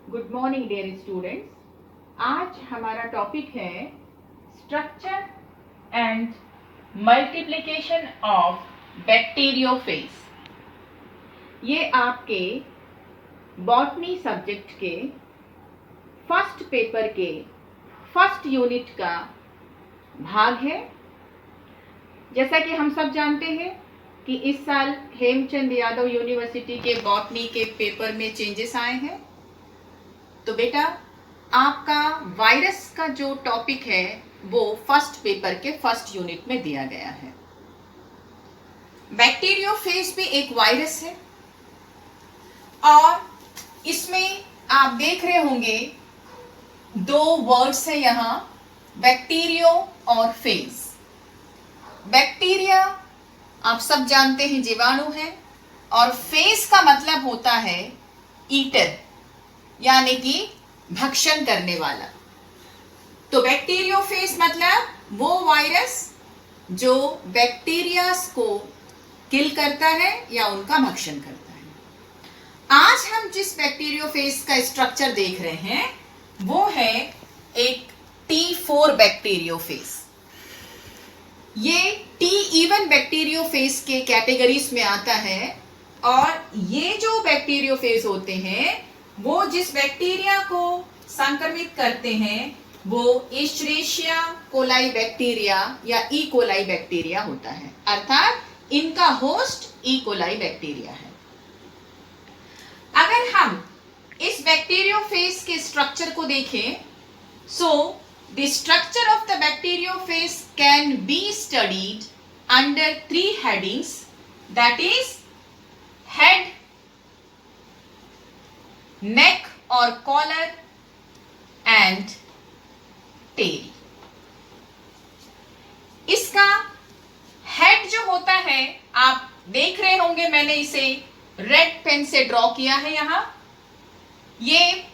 Good morning dear students. आज हमारा topic है structure and multiplication of bacteriophage. ये आपके बॉटनी सब्जेक्ट के फर्स्ट पेपर के फर्स्ट यूनिट का भाग है। जैसा कि हम सब जानते हैं कि इस साल हेमचंद यादव यूनिवर्सिटी के बॉटनी के पेपर में चेंजेस आए हैं। तो बेटा आपका वायरस का जो टॉपिक है वो फर्स्ट पेपर के फर्स्ट यूनिट में दिया गया है। बैक्टीरियोफेज भी एक वायरस है और इसमें आप देख रहे होंगे दो वर्ड्स है यहाँ, बैक्टीरियो और फेज। बैक्टीरिया आप सब जानते हैं जीवाणु है और फेज का मतलब होता है ईटर, यानी कि भक्षण करने वाला। तो बैक्टीरियोफेज मतलब वो वायरस जो बैक्टीरियाज को किल करता है या उनका भक्षण करता है। आज हम जिस बैक्टीरियोफेज का स्ट्रक्चर देख रहे हैं वो है एक T4 बैक्टीरियोफेज। ये T1 बैक्टीरियोफेज के कैटेगरीज में आता है और ये जो बैक्टीरियोफेज होते हैं वो जिस बैक्टीरिया को संक्रमित करते हैं वो एस्चेरिशिया कोलाई बैक्टीरिया या ई कोलाई बैक्टीरिया होता है, अर्थात इनका होस्ट ई कोलाई बैक्टीरिया है। अगर हम इस बैक्टीरियोफेज के स्ट्रक्चर को देखें, so the structure of the bacteriophage can be studied under 3 headings, that is head, neck और कॉलर एंड टेल। इसका हेड जो होता है आप देख रहे होंगे, मैंने इसे रेड पेन से ड्रॉ किया है यहां। ये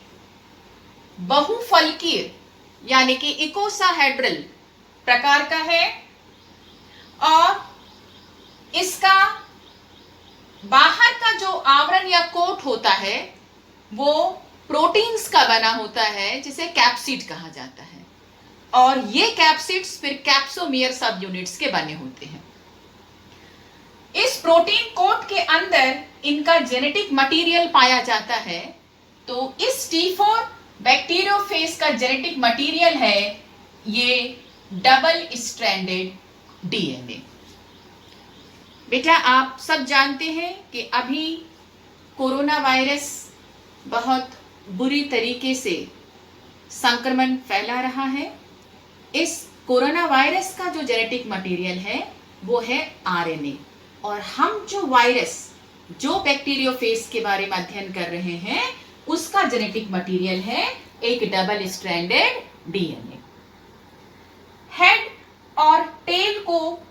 बहुफलकीय यानी कि इकोसाहेड्रल प्रकार का है और इसका बाहर का जो आवरण या कोट होता है वो प्रोटीन्स का बना होता है जिसे कैप्सिड कहा जाता है और ये कैप्सिड्स फिर कैप्सोमियर सब यूनिट्स के बने होते हैं। इस प्रोटीन कोट के अंदर इनका जेनेटिक मटेरियल पाया जाता है। तो इस T4 बैक्टीरियोफेज का जेनेटिक मटेरियल है ये डबल स्ट्रैंडेड डीएनए। बेटा आप सब जानते हैं कि अभी कोरोना वायरस बहुत बुरी तरीके से संक्रमण फैला रहा है। इस कोरोना वायरस का जो जेनेटिक मटेरियल है वो है आरएनए और हम जो वायरस जो बैक्टीरियोफेज के बारे में अध्ययन कर रहे हैं उसका जेनेटिक मटेरियल है एक डबल स्ट्रैंडेड डीएनए। हेड और टेल को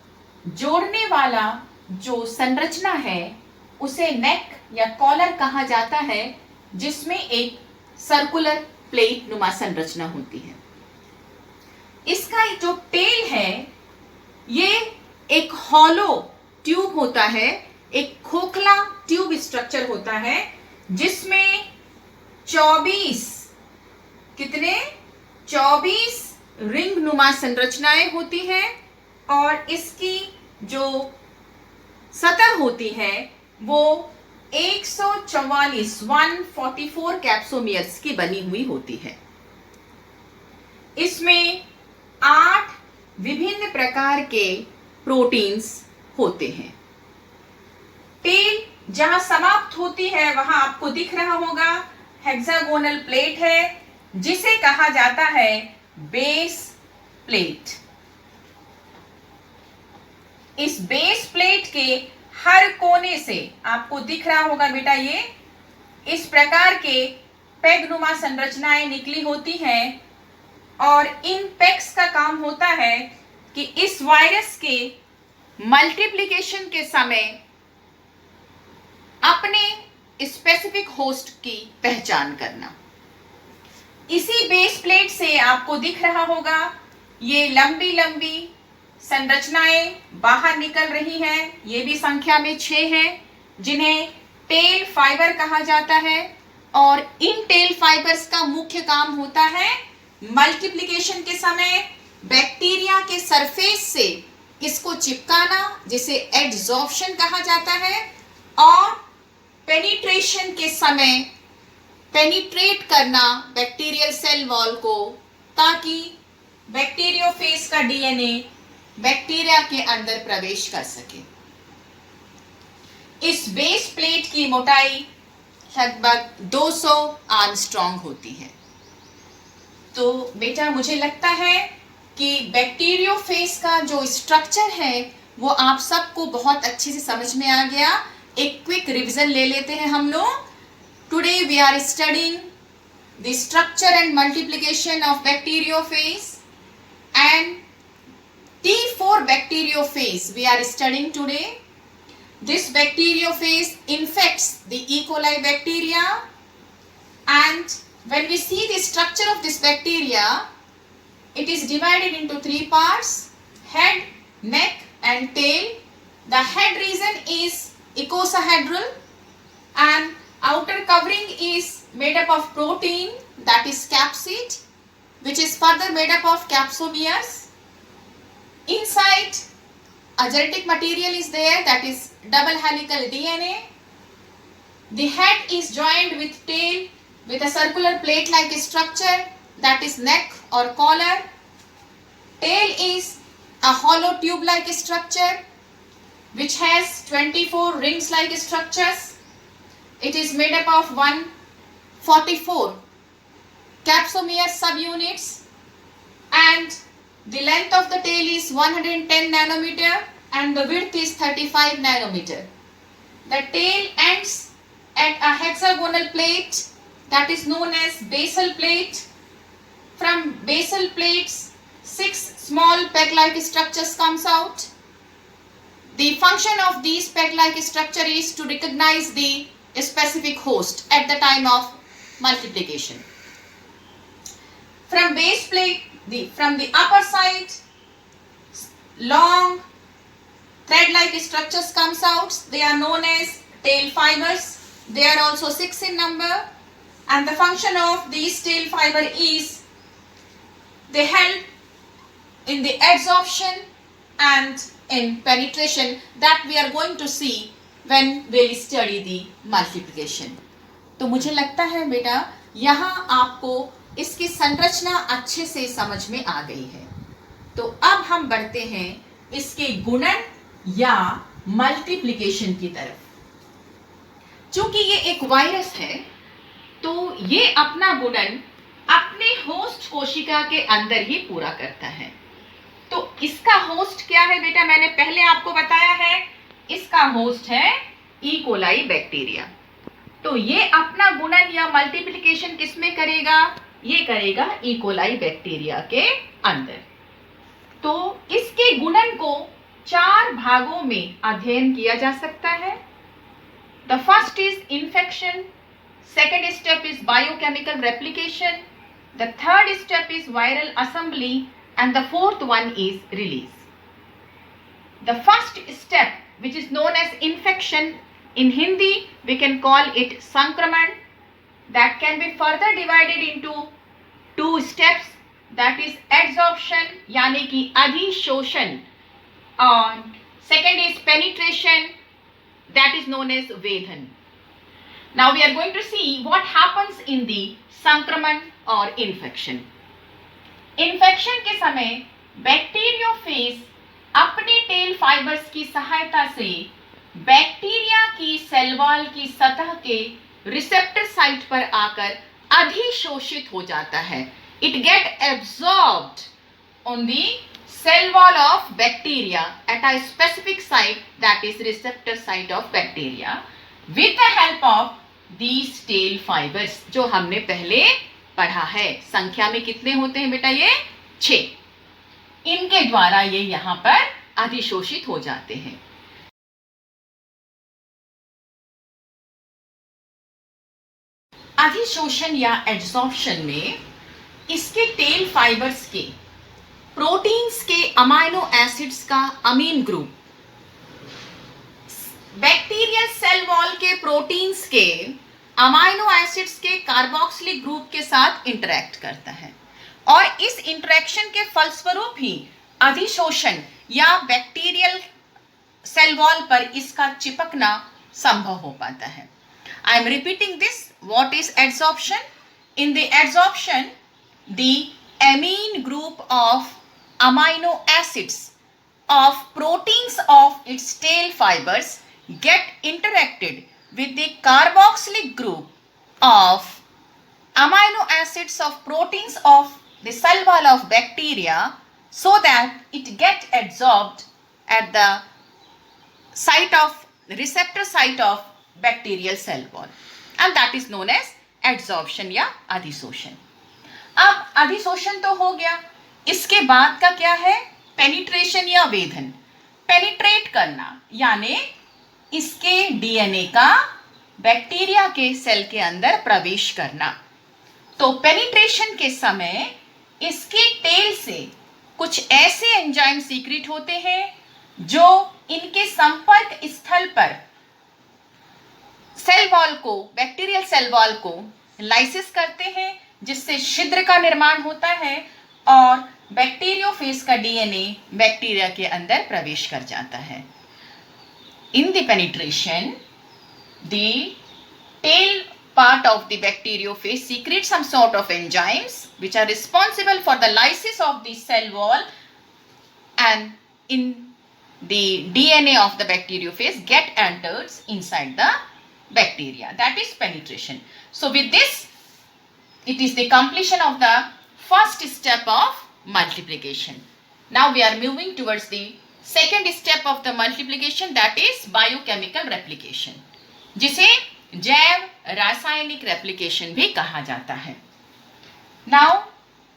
जोड़ने वाला जो संरचना है उसे नेक या कॉलर कहा जाता है, जिसमें एक सर्कुलर प्लेट नुमा संरचना होती है। इसका जो टेल है ये एक हॉलो ट्यूब होता है, एक खोखला ट्यूब स्ट्रक्चर होता है जिसमें 24 रिंग नुमा संरचनाएं होती हैं और इसकी जो सतह होती है वो 144 कैप्सोमियर्स की बनी हुई होती है। इसमें 8 विभिन्न प्रकार के प्रोटीन्स होते हैं। टेल जहां समाप्त होती है वहां आपको दिख रहा होगा हेक्सागोनल प्लेट है जिसे कहा जाता है बेस प्लेट। इस बेस प्लेट के हर कोने से आपको दिख रहा होगा बेटा ये इस प्रकार के पेगनुमा संरचनाएं निकली होती हैं और इन पेग्स का काम होता है कि इस वायरस के मल्टीप्लिकेशन के समय अपने स्पेसिफिक होस्ट की पहचान करना। इसी बेस प्लेट से आपको दिख रहा होगा ये लंबी लंबी संरचनाएं बाहर निकल रही हैं। ये भी संख्या में 6 हैं जिन्हें टेल फाइबर कहा जाता है और इन टेल फाइबर्स का मुख्य काम होता है मल्टीप्लिकेशन के समय बैक्टीरिया के सरफेस से इसको चिपकाना, जिसे एडजॉर्प्शन कहा जाता है, और पेनिट्रेशन के समय पेनिट्रेट करना बैक्टीरियल सेल वॉल को, ताकि बैक्टीरियोफेज का डीएनए बैक्टीरिया के अंदर प्रवेश कर सके। इस बेस प्लेट की मोटाई लगभग 200 आर्मस्ट्रॉन्ग होती है। तो बेटा मुझे लगता है कि बैक्टीरियोफेज का जो स्ट्रक्चर है वो आप सबको बहुत अच्छे से समझ में आ गया। एक क्विक रिवीजन ले लेते हैं हम लोग। Today we are studying the structure and multiplication of bacteriophage and T4 bacteriophage we are studying today. This bacteriophage infects the E. coli bacteria, and when we see the structure of this bacteria, it is divided into three parts: head, neck and tail. The head region is icosahedral and outer covering is made up of protein, that is capsid, which is further made up of capsomeres. Inside a genetic material is there, that is double helical DNA. The head is joined with tail with a circular plate like structure, that is neck or collar. Tail is a hollow tube like structure which has 24 rings like structures. It is made up of 144 capsomere subunits, and the length of the tail is 110 nanometer and the width is 35 nanometer. The tail ends at a hexagonal plate that is known as basal plate. From basal plates 6 small peg-like structures comes out. The function of these peg-like structure is to recognize the specific host at the time of multiplication. From base plate, from the upper side, long thread-like structures comes out. They are known as tail fibers. They are also 6 in number, and the function of these tail fiber is they help in the adsorption and in penetration, that we are going to see when we will study the multiplication. तो मुझे लगता है बेटा यहाँ आपको इसकी संरचना अच्छे से समझ में आ गई है। तो अब हम बढ़ते हैं इसके गुणन या मल्टीप्लिकेशन की तरफ। चूंकि ये एक वायरस है तो ये अपना गुणन अपने होस्ट कोशिका के अंदर ही पूरा करता है। तो इसका होस्ट क्या है बेटा, मैंने पहले आपको बताया है, इसका होस्ट है ई कोलाई बैक्टीरिया। तो ये अपना गुणन या मल्टीप्लिकेशन किसमें करेगा, ये करेगा ई कोलाई बैक्टीरिया के अंदर। तो इसके गुणन को 4 भागों में अध्ययन किया जा सकता है। The first is infection, second step is biochemical replication, the third step is viral assembly and the fourth one is release. The first step, which is known as infection, in Hindi we can call it sankraman, that can be further divided into 2 steps, that is adsorption यानी कि अधिशोषण, और second is penetration, that is known as vedhan. Now we are going to see what happens in the sankraman or infection. Infection के समय bacteriophage अपने tell fibres की सहायता से bacteria की सेल वॉल की सतह के रिसेप्टर साइट पर आकर अधिशोषित हो जाता है। It get absorbed on the cell wall of bacteria at a specific site, that is receptor site of bacteria, with the help of these tail fibres, जो हमने पहले पढ़ा है। संख्या में कितने होते हैं बेटा, ये 6। इनके द्वारा ये यहां पर अधिशोषित हो जाते हैं। अधिशोषण या एड्सॉर्प्शन में इसके टेल फाइबर्स के प्रोटीन्स के अमाइनो एसिड्स का अमीन ग्रुप बैक्टीरियल सेल वॉल के प्रोटीन्स के अमाइनो एसिड्स के कार्बोक्सिलिक ग्रुप के साथ इंटरेक्ट करता है और इस इंटरेक्शन के फलस्वरूप ही अधिशोषण या बैक्टीरियल सेल वॉल पर इसका चिपकना संभव हो पाता है. I am repeating this. What is adsorption? In the adsorption, the amine group of amino acids of proteins of its tail fibers get interacted with the carboxylic group of amino acids of proteins of the cell wall of bacteria so that it get adsorbed at the site of receptor site of bacterial cell wall and that is known as adsorption या अधिशोषण. अब अधिशोषण तो हो गया, इसके बाद का क्या है? पेनिट्रेशन या वेधन. पेनिट्रेट करना यानी इसके डीएनए का बैक्टीरिया के सेल के अंदर प्रवेश करना. तो पेनिट्रेशन के समय इसके टेल से कुछ ऐसे एंजाइम सीक्रेट होते हैं जो इनके संपर्क स्थल पर सेल वॉल को, बैक्टीरियल सेल वॉल को लाइसिस करते हैं, जिससे छिद्र का निर्माण होता है और बैक्टीरियोफेज का डीएनए बैक्टीरिया के अंदर प्रवेश कर जाता है. In the penetration the tail part of the bacteriophage secretes some sort of enzymes which are responsible for the lysis of the cell wall, and in the DNA of the bacteriophage get entered inside the bacteria. That is penetration. So with this, it is the completion of the first step of multiplication. Now we are moving towards the second step of the multiplication, that is biochemical replication, जिसे जैव रासायनिक replication भी कहा जाता है. Now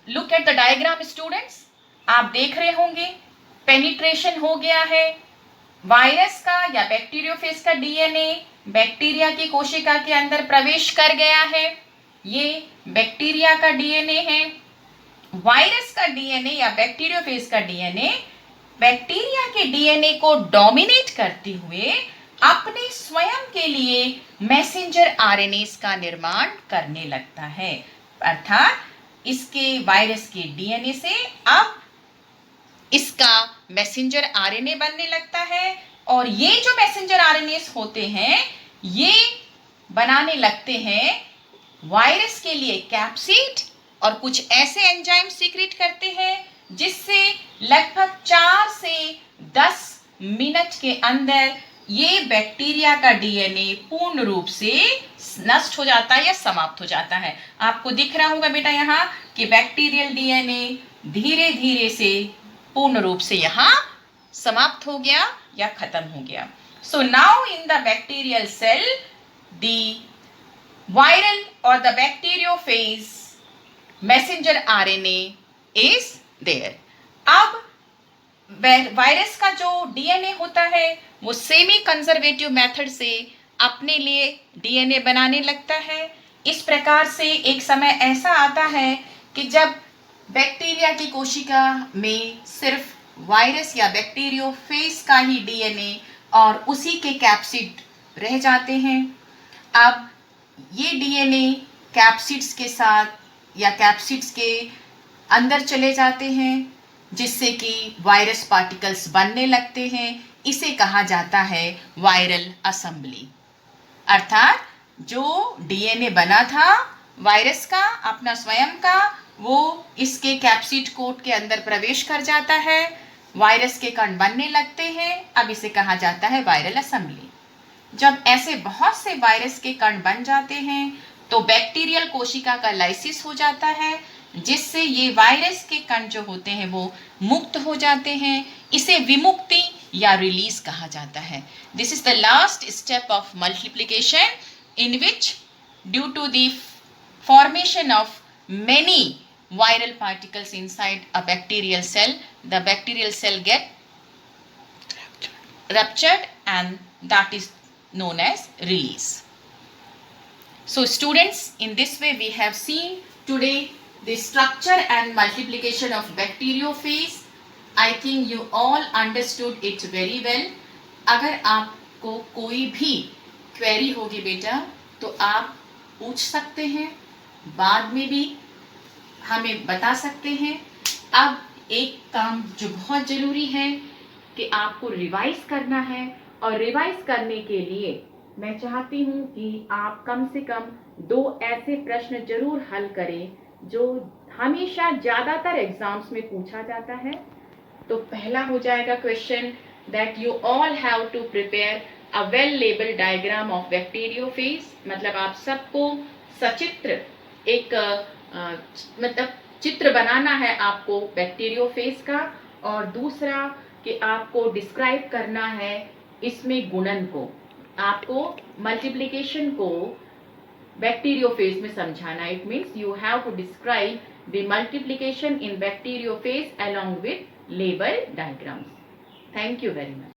look at the diagram students. आप देख रहे होंगे पेनिट्रेशन हो गया है, वायरस का या बैक्टीरियोफेज का डीएनए बैक्टीरिया की कोशिका के अंदर प्रवेश कर गया है. ये बैक्टीरिया का डीएनए है. वायरस का डीएनए या बैक्टीरियोफेज का डीएनए बैक्टीरिया के डीएनए को डोमिनेट करते हुए अपने स्वयं के लिए मैसेंजर आरएनएस का निर्माण करने लगता है. अर्थात इसके वायरस के डीएनए से अब इसका मैसेंजर आरएनए बनने लगता है और ये जो मैसेंजर आरएनएस होते हैं ये बनाने लगते हैं वायरस के लिए कैप्सिड और कुछ ऐसे एंजाइम सीक्रेट करते हैं जिससे लगभग 4 से 10 मिनट के अंदर ये बैक्टीरिया का डीएनए पूर्ण रूप से नष्ट हो जाता है या समाप्त हो जाता है. आपको दिख रहा होगा बेटा यहाँ कि बैक्टीरियल डीएनए धीरे धीरे से पूर्ण रूप से यहाँ समाप्त हो गया या खत्म हो गया. So now in the bacterial cell the viral और the bacteriophage messenger RNA is there. अब वायरस का जो डीएनए होता है वो सेमी कंजर्वेटिव मेथड से अपने लिए डीएनए बनाने लगता है. इस प्रकार से एक समय ऐसा आता है कि जब बैक्टीरिया की कोशिका में सिर्फ वायरस या बैक्टीरियोफेज का ही डीएनए और उसी के कैप्सिड रह जाते हैं. अब ये डीएनए कैप्सिड्स के साथ या कैप्सिड्स के अंदर चले जाते हैं जिससे कि वायरस पार्टिकल्स बनने लगते हैं. इसे कहा जाता है वायरल असेंबली. अर्थात जो डीएनए बना था वायरस का अपना स्वयं का, वो इसके कैप्सिड कोट के अंदर प्रवेश कर जाता है, वायरस के कण बनने लगते हैं. अब इसे कहा जाता है वायरल असेंबली. जब ऐसे बहुत से वायरस के कण बन जाते हैं तो बैक्टीरियल कोशिका का लाइसिस हो जाता है जिससे ये वायरस के कण जो होते हैं वो मुक्त हो जाते हैं. इसे विमुक्ति या रिलीज कहा जाता है. This is the last step of multiplication in which due to the formation of many viral particles inside a bacterial cell, the bacterial cell get ruptured and that is known as release. So students, in this way we have seen today the structure and multiplication of bacteriophage. I think you all understood it very well. अगर आपको कोई भी query होगी बेटा तो आप पूछ सकते हैं, बाद में भी हमें बता सकते हैं। अब एक काम जो बहुत ज़रूरी है कि आपको रिवाइज करना है, और रिवाइज करने के लिए मैं चाहती हूँ कि आप कम से कम 2 ऐसे प्रश्न जरूर हल करें जो हमेशा ज़्यादातर एग्जाम्स में पूछा जाता है। तो पहला हो जाएगा question that you all have to prepare a well labelled diagram of bacteriophage, मतलब आप सबको सचित्र एक मतलब चित्र बनाना है आपको बैक्टीरियोफेज का। और दूसरा कि आपको डिस्क्राइब करना है इसमें गुणन को, आपको मल्टीप्लिकेशन को बैक्टीरियोफेज में समझाना। It means you have to describe the multiplication in bacteriophage along with label diagrams. Thank you very much.